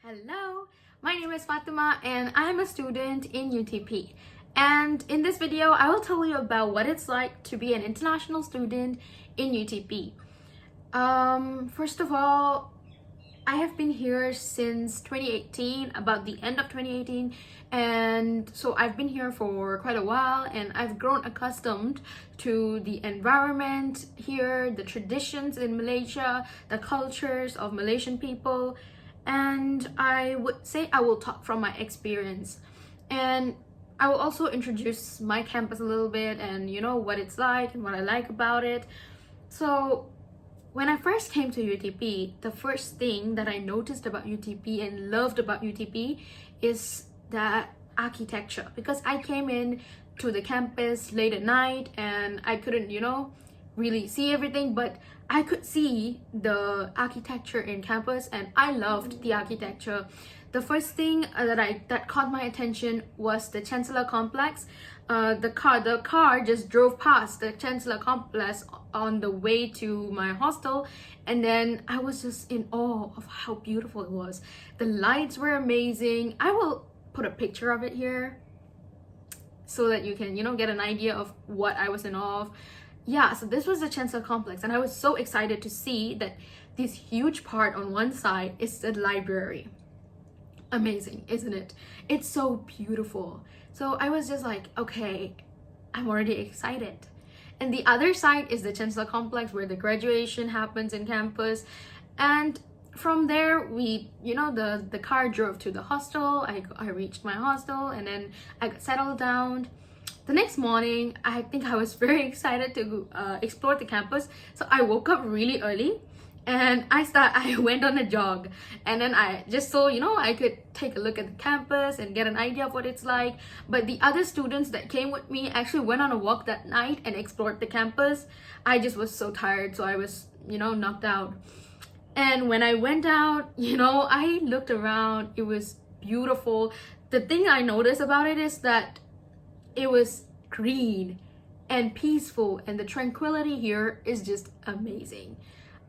Hello, my name is Fatima and I'm a student in UTP. And in this video, I will tell you about what it's like to be an international student in UTP. First of all, I have been here since 2018, about the end of 2018, and so I've been here for quite a while and I've grown accustomed to the environment here, the traditions in Malaysia, the cultures of Malaysian people, and I would say I will talk from my experience. And I will also introduce my campus a little bit and what it's like and what I like about it. So when I first came to UTP, the first thing that I noticed about UTP and loved about UTP is the architecture, because I came in to the campus late at night and I couldn't, really see everything, but I could see the architecture in campus and I loved the architecture. The first thing that caught my attention was the Chancellor Complex. The car just drove past the Chancellor Complex on the way to my hostel, and then I was just in awe of how beautiful it was. The lights were amazing. I will put a picture of it here so that you can get an idea of what I was in awe of. Yeah, so this was the Chancellor Complex and I was so excited to see that this huge part on one side is the library. Amazing, isn't it? It's so beautiful. So I was just like, okay, I'm already excited. And the other side is the Chancellor Complex, where the graduation happens in campus. And from there, the car drove to the hostel. I reached my hostel and then I got settled down. The next morning, I think I was very excited to explore the campus. So I woke up really early and I went on a jog, and then I just I could take a look at the campus and get an idea of what it's like. But the other students that came with me actually went on a walk that night and explored the campus. I just was so tired, so I was knocked out. And when I went out, I looked around. It was beautiful. The thing I noticed about it is that it was green and peaceful, and the tranquility here is just amazing.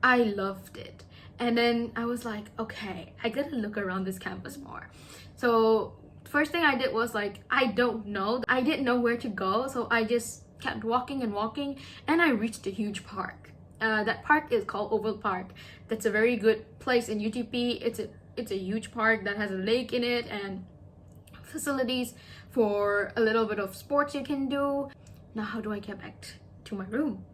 I loved it. And then I was like, okay, I gotta look around this campus more. So first thing I did was I didn't know where to go, so I just kept walking and walking, and I reached a huge park. That park is called Oval Park. That's a very good place in UTP. It's a huge park that has a lake in it and facilities for a little bit of sports you can do. Now how do I get back to my room?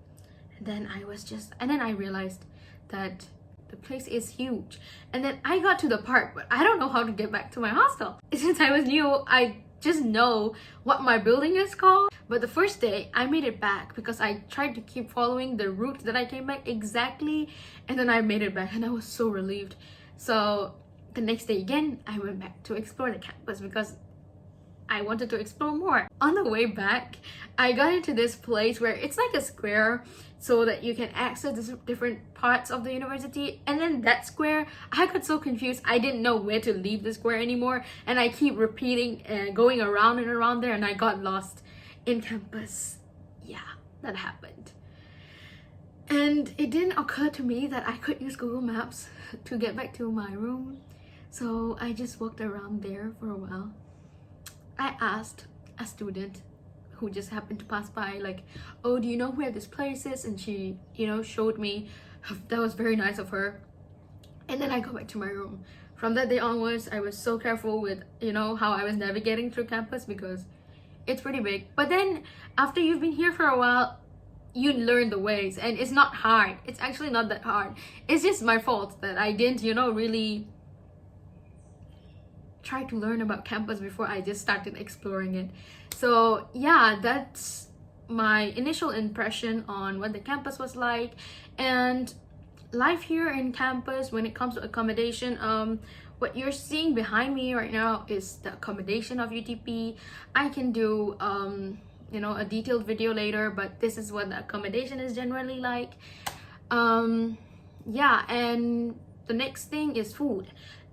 And then I realized that the place is huge. And then I got to the park, but I don't know how to get back to my hostel. Since I was new, I just know what my building is called. But the first day, I made it back because I tried to keep following the route that I came back exactly. And then I made it back and I was so relieved. So the next day again, I went back to explore the campus because I wanted to explore more. On the way back, I got into this place where it's like a square so that you can access different parts of the university. And then that square, I got so confused. I didn't know where to leave the square anymore. And I keep repeating and going around and around there, and I got lost in campus. Yeah, that happened. And it didn't occur to me that I could use Google Maps to get back to my room. So I just walked around there for a while. I asked a student who just happened to pass by, oh, do you know where this place is? And she, showed me. That was very nice of her. And then I go back to my room. From that day onwards, I was so careful with, how I was navigating through campus because it's pretty big. But then after you've been here for a while, you learn the ways, and it's not hard. It's actually not that hard. It's just my fault that I didn't, really try to learn about campus before I just started exploring it. So yeah, that's my initial impression on what the campus was like. And life here in campus when it comes to accommodation, what you're seeing behind me right now is the accommodation of UTP. I can do a detailed video later, but this is what the accommodation is generally like. Yeah, and the next thing is food.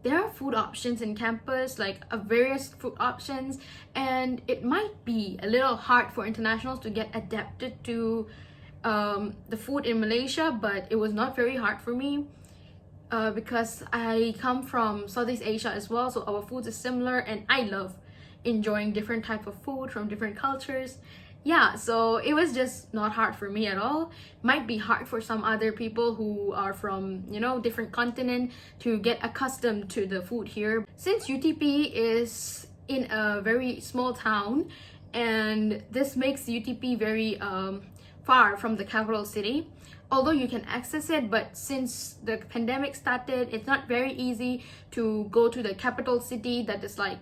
There are food options in campus, various food options, and it might be a little hard for internationals to get adapted to the food in Malaysia, but it was not very hard for me. because I come from Southeast Asia as well, so our food is similar, and I love enjoying different type of food from different cultures. Yeah, so it was just not hard for me at all. Might be hard for some other people who are from, you know, different continent to get accustomed to the food here. Since UTP is in a very small town, and this makes UTP very far from the capital city, although you can access it, but since the pandemic started, it's not very easy to go to the capital city that is like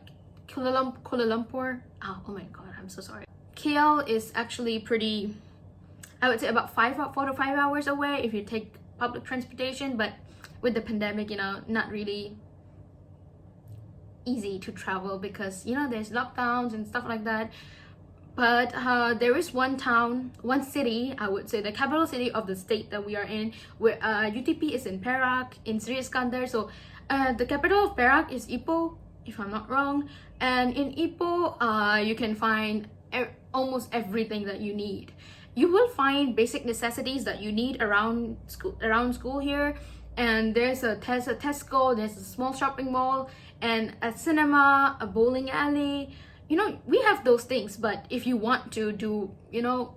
Kuala Lumpur. Oh my god, I'm so sorry. KL is actually pretty, I would say about 4 to 5 hours away if you take public transportation, but with the pandemic, you know, not really easy to travel because, you know, there's lockdowns and stuff like that. But there is one city, I would say the capital city of the state that we are in, where UTP is in Perak, in Sri Iskandar. So the capital of Perak is Ipoh, if I'm not wrong. And in Ipoh, you can find almost everything that you need. You will find basic necessities that you need around school here. And there's a Tesco, there's a small shopping mall, and a cinema, a bowling alley. You know, we have those things, but if you want to do, you know,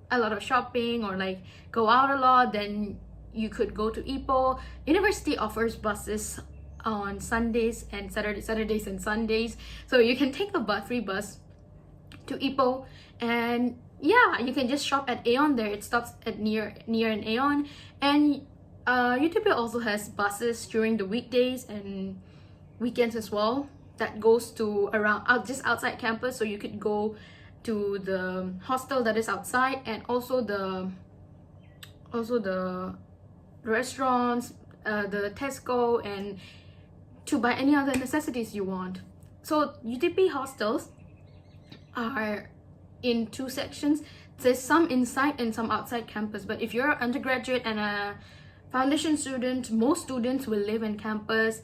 a lot of shopping or like go out a lot, then you could go to Ipoh. University offers buses on Sundays and Saturdays and Sundays, so you can take a free bus to Ipoh, and yeah, you can just shop at Aeon there. It stops at near an Aeon, and UTP also has buses during the weekdays and weekends as well that goes to just outside campus, so you could go to the hostel that is outside, and also the restaurants, the Tesco, and to buy any other necessities you want. So UTP hostels are in 2 sections. There's some inside and some outside campus, but if you're an undergraduate and a foundation student, most students will live in campus.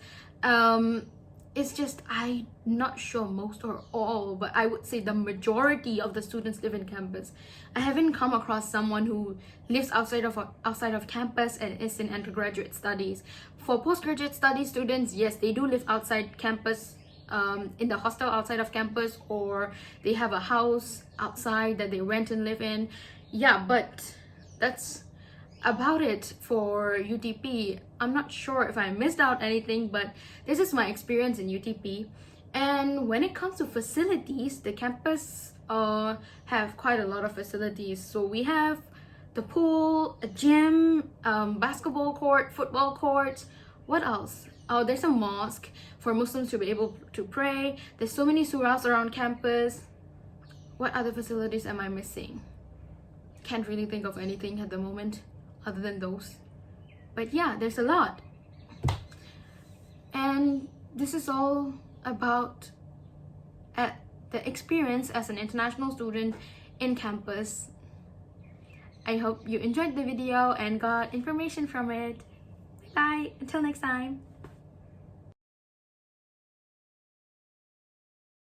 It's just, I'm not sure most or all, but I would say the majority of the students live in campus. I haven't come across someone who lives outside of campus and is in undergraduate studies. For postgraduate study students, yes, they do live outside campus, in the hostel outside of campus, or they have a house outside that they rent and live in. Yeah, but that's about it for UTP. I'm not sure if I missed out anything, but this is my experience in UTP. And when it comes to facilities, the campus have quite a lot of facilities. So we have the pool, a gym, basketball court, football court. What else? Oh, there's a mosque for Muslims to be able to pray. There's so many surahs around campus. What other facilities am I missing? Can't really think of anything at the moment other than those. But yeah, there's a lot. And this is all about the experience as an international student in campus. I hope you enjoyed the video and got information from it. Bye, until next time.